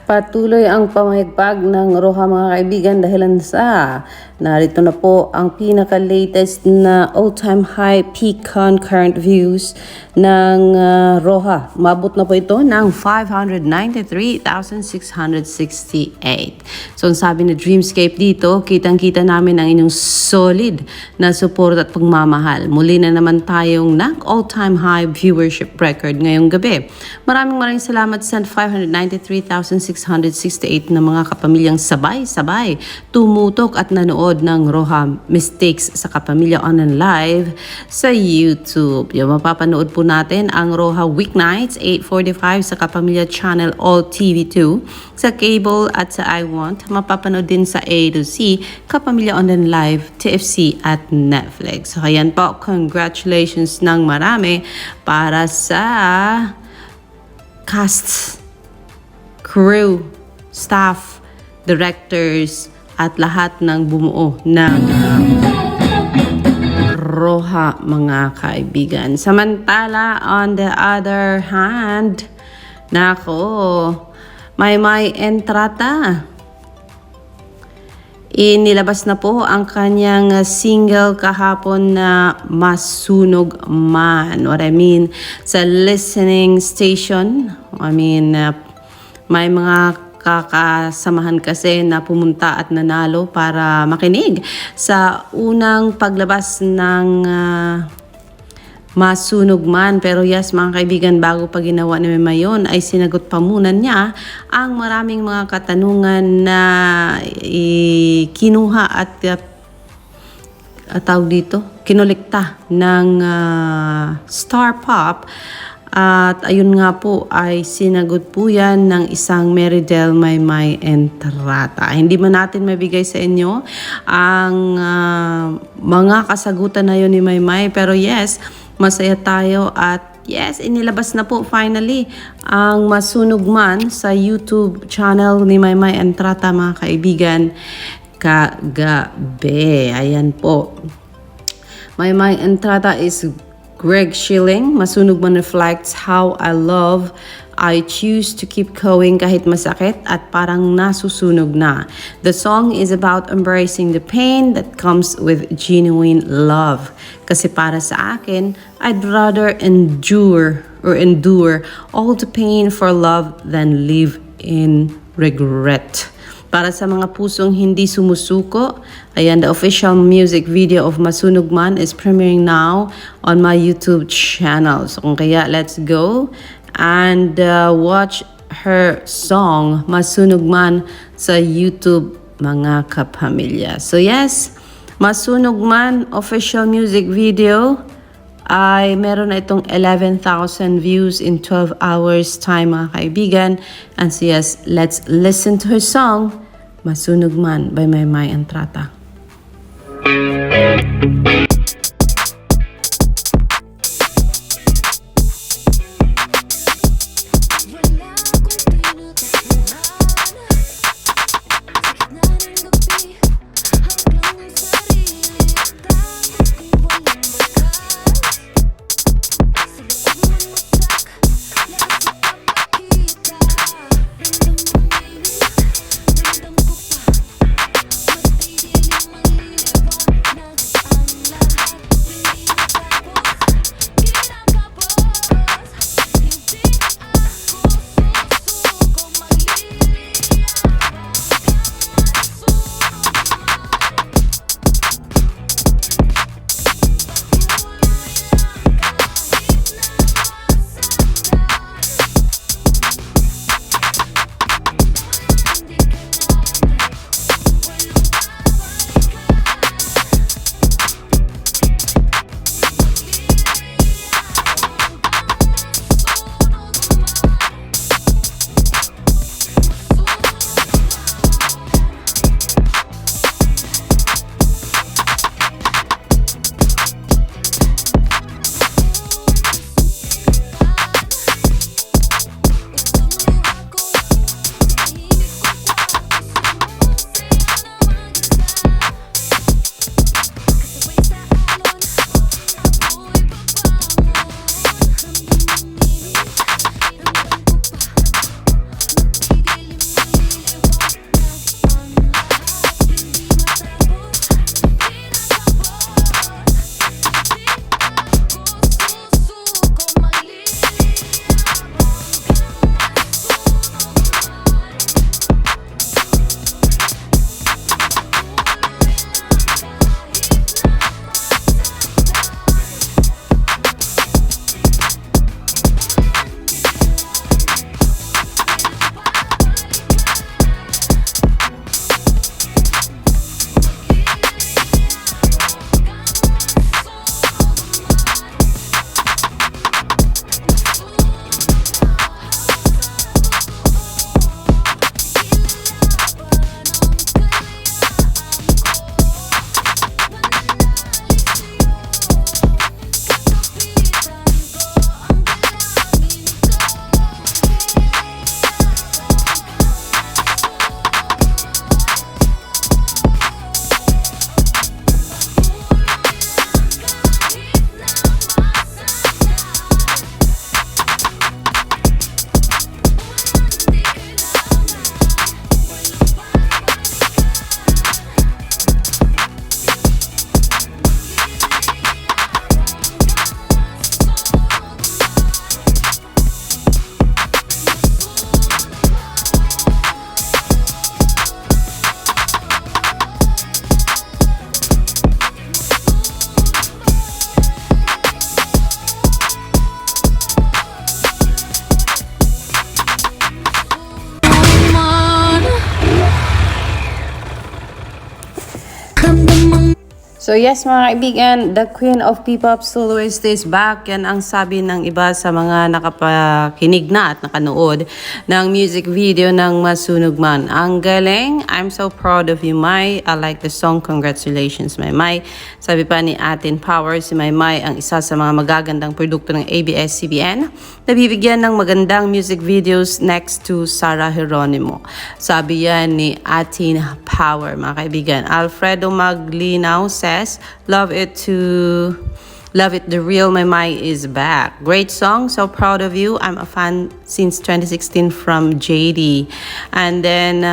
Patuloy ang pamayagpag ng Roja mga kaibigan dahilan sa narito na po ang pinaka-latest na all-time high peak concurrent views ng Roja. Mabot na po ito ng 593,668. So ang sabi na Dreamscape dito, kitang-kita namin ang inyong solid na support at pagmamahal. Muli na naman tayong all-time high viewership record ngayong gabi. Maraming salamat sa 593,668 na mga kapamilyang sabay-sabay tumutok at nanood ng Roja Mistakes sa Kapamilya Online Live sa YouTube. Yung mapapanood po natin ang Roja Weeknights 8:45 sa Kapamilya Channel All TV2, sa cable at sa I Want. Mapapanood din sa A to C, Kapamilya Online Live, TFC at Netflix. So ayan po, congratulations ng marami para sa cast, crew, staff, directors, at lahat ng bumuo ng Roja mga kaibigan. Samantala, on the other hand, may Entrata. Inilabas na po ang kanyang single kahapon na Masunog Man. What I mean, sa listening station, may mga kakasamahan kasi na pumunta at nanalo para makinig sa unang paglabas ng Masunog Man. Pero yes mga kaibigan, bago pa ginawa ni Mema yun, ay sinagot pa muna niya ang maraming mga katanungan na kinuha at tawag dito, kinolekta ng Star Pop. At ayun nga po ay sinagot po yan ng isang Meridel Maymay Entrata. Hindi man natin mabigay sa inyo ang mga kasagutan na yun ni Maymay, pero yes, masaya tayo at yes, inilabas na po finally ang Masunog Man sa YouTube channel ni Maymay Entrata mga kaibigan kagabi. Ayan po. Maymay Entrata is Greg Schilling. Masunog Man reflects how I choose to keep going kahit masakit at parang nasusunog na. The song is about embracing the pain that comes with genuine love. Kasi para sa akin, I'd rather endure all the pain for love than live in regret. Para sa mga pusong hindi sumusuko, ayan, the official music video of Masunog Man is premiering now on my YouTube channel. So kung kaya, let's go and watch her song, Masunog Man, sa YouTube mga kapamilya. So yes, Masunog Man official music video ay meron na itong 11,000 views in 12 hours time mga kaibigan. And so yes, let's listen to her song, Masunog Man by Maymay Entrata. So yes mga kaibigan, the queen of P-pop soloist is back. Yan ang sabi ng iba sa mga nakapakinig na at nakanood ng music video ng Masunog Man. Ang galing. I'm so proud of you, Mai. I like the song. Congratulations, Mai. Sabi pa ni Atin Power, si Mai ang isa sa mga magagandang produkto ng ABS-CBN na bibigyan ng magandang music videos next to Sarah Geronimo. Sabi yan ni Atin Power, mga kaibigan. Alfredo Maglinaw says, love it, the real Mai is back. Great song, so proud of you. I'm a fan since 2016 from JD. And then,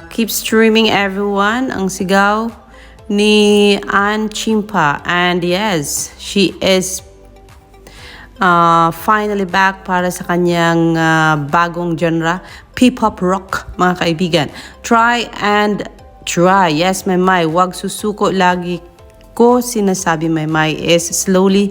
keep streaming everyone. Ang sigaw ni Ann Chimpa. And yes, she is finally back para sa kanyang bagong genre, P-pop rock, mga kaibigan. Try and try. Yes, Mai, wag susuko. Lagi ko sinasabi, Mai is slowly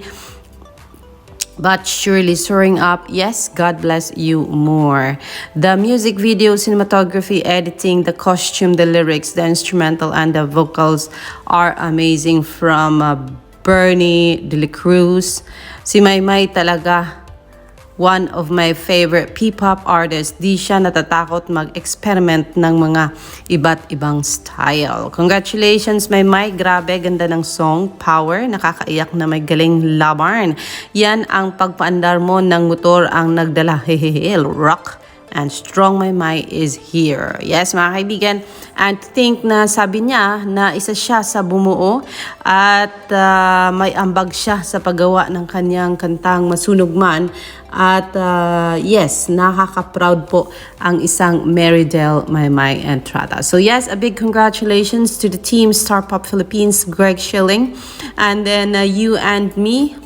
but surely soaring up. Yes, God bless you more. The music video, cinematography, editing, the costume, the lyrics, the instrumental, and the vocals are amazing from Bernie De La Cruz. Si Mai talaga one of my favorite P-pop artists. Di siya natatakot mag-experiment ng mga iba't ibang style. Congratulations, Mai. Grabe, ganda ng song. Power, nakakaiyak na may galing labarn. Yan ang pagpaandar mo ng motor ang nagdala. Hehehe, rock and strong Mai is here. Yes, mga kaibigan. And think na sabi niya na isa siya sa bumuo at may ambag siya sa paggawa ng kanyang kantang Masunog Man. At yes, nakaka-proud po ang isang Meridel Mai Entrada. So yes, a big congratulations to the team Star Pop Philippines, Greg Schilling, and then You and Me.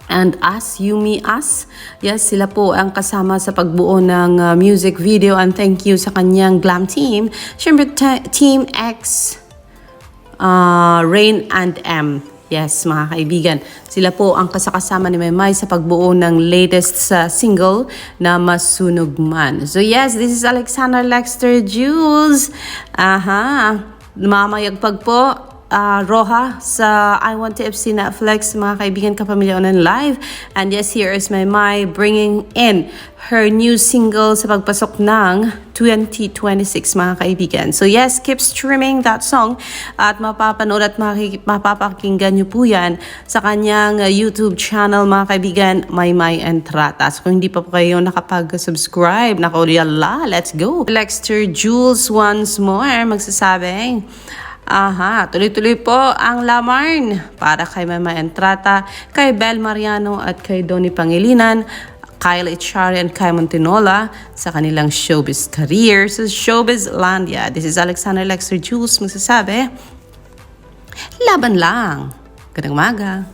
And us, You, Me, Us. Yes, sila po ang kasama sa pagbuo ng music video. And thank you sa kanyang glam team. Siyempre, Team X, Rain and M. Yes, mga kaibigan. Sila po ang kasama ni Mai sa pagbuo ng latest single na Masunog Man. So yes, this is Alexander Lexter Jules. Mamayagpag po. Roha sa I Want TFC Netflix, mga kaibigan, kapamilya on live. And yes, here is Mai bringing in her new single sa pagpasok ng 2026, mga kaibigan. So yes, keep streaming that song at mapapanood at mapapakinggan nyo po yan sa kanyang YouTube channel, mga kaibigan, Mai Entrata. So kung hindi pa po kayo nakapag-subscribe, yala, let's go. Lexter Jules once more magsasabing, tuloy-tuloy po ang Lamarn para kay Mai Entrata, kay Bel Mariano at kay Donnie Pangilinan, Kyle Echari and Kai Montinola sa kanilang showbiz career sa Showbiz Landia. This is Alexander Lexter Jules magsasabi, laban lang. Gandang umaga.